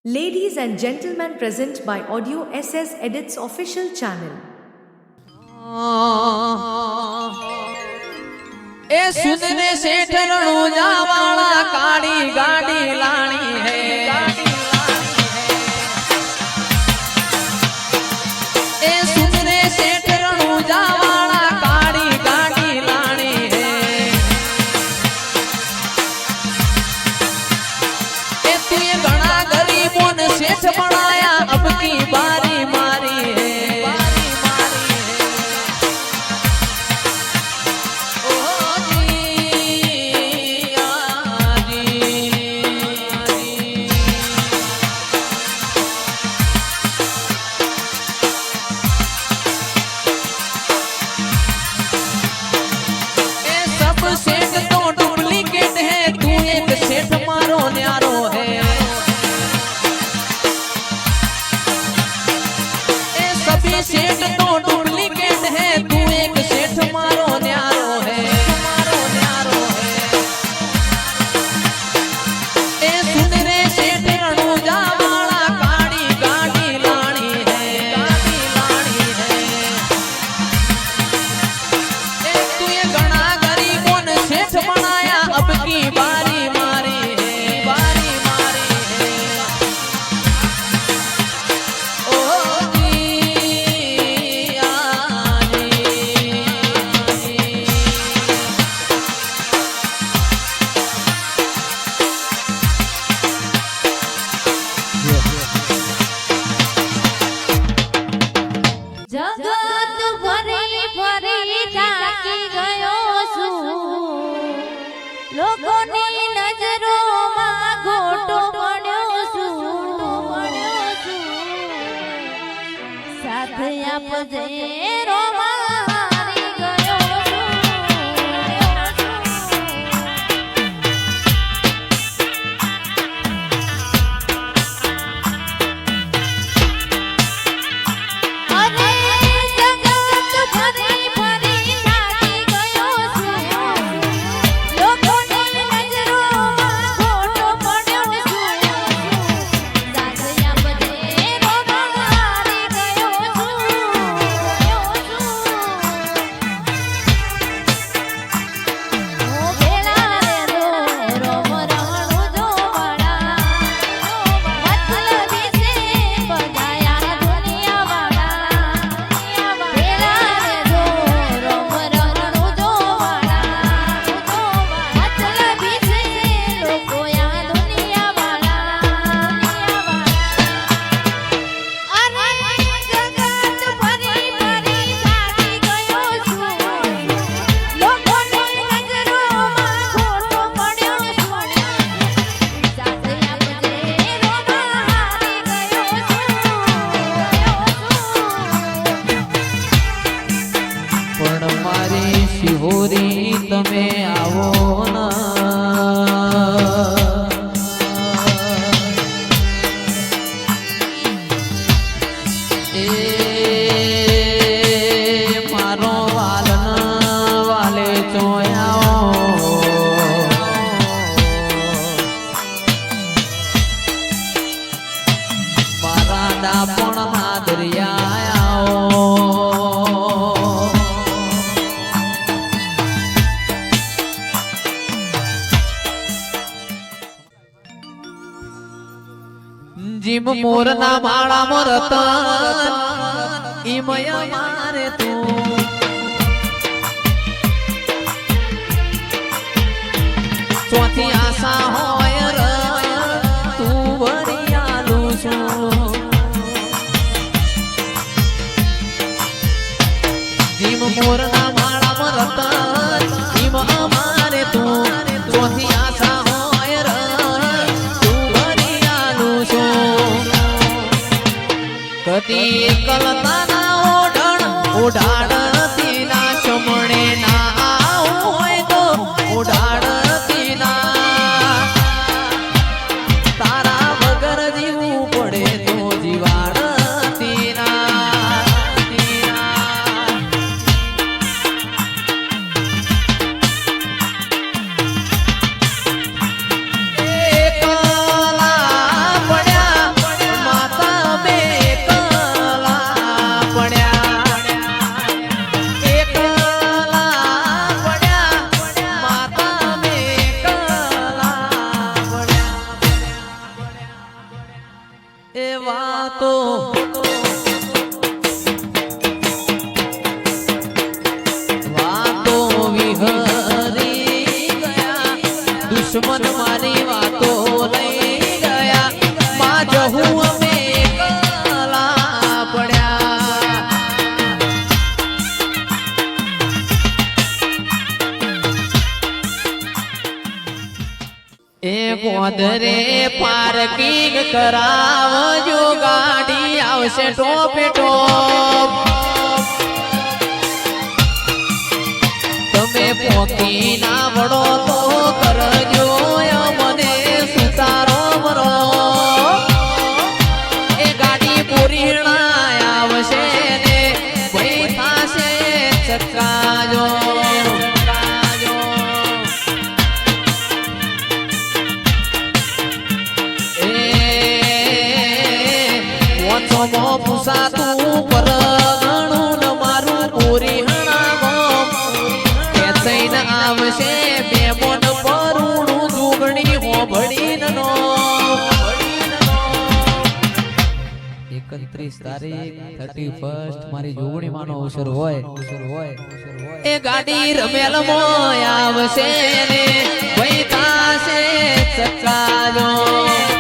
Ladies and gentlemen, present by Audio SS Edits official channel. ए सुनने से ठरणो जावाला काड़ी गाड़ी लानी है ए सुनने से ठरणो जावाला काड़ी गाड़ी लानी है ए तू ये घना गरीबों ने सेठ बनाया अब की बारी मारी है सेठ तो डुप्लीकेट है तू एक सेठ मारो न्यारो है ए सुन रे सेठ रणूजा वाला काड़ी गाड़ी लानी है ए तू ये घना गरीबों ने सेठ बनाया अब की बारी मारी है લોકોની નજરોમાં ગોટો પડ્યો છું સાથે આપજે રોમા હારી ગયો શિહોરી તમે આવો એ મારો વાલે ચોયાઓ મારા ડાપણ ના દરિયા જીમ મોર ના માળા મરતન ઈમય મારે તું ચોથી આશા હોય તું વળી આલું છું જીમ મોર ના માળા મરતન ઈમ મારે તું ચોથી આશા કદી કલતાના ઓઢાડતી ના શમણે ના હોય તો ઓઢાડતી ના તારા વગર જીવવું પડે તો જીવાડતી ના કલા પડ્યા એ વાતો વિહરી ગયા દુશ્મન મારી વાતો લઈ ગયા માં જહું અમે એકલા પડ્યા એ ગોધરે પાર્કિંગ કરાવજો ગાડી આવશે ટોપે ટોપ તમે પોકી ના વડો તો કરજો મને સુતારો મરો એ ગાડી પૂરીણા આવશે ને ભાઈ થાશે ચક્રાજો પૂસાતું પર ગણું ન મારું પૂરી આવશે બે મોન પરુણું દુગણી હોબડીનો 31 તારીખ 31 મારી જોગણીમાંનો અવસર હોય એ ગાડી રમેલમાં આવશે ને ભાઈ થાશે ચક્કાજો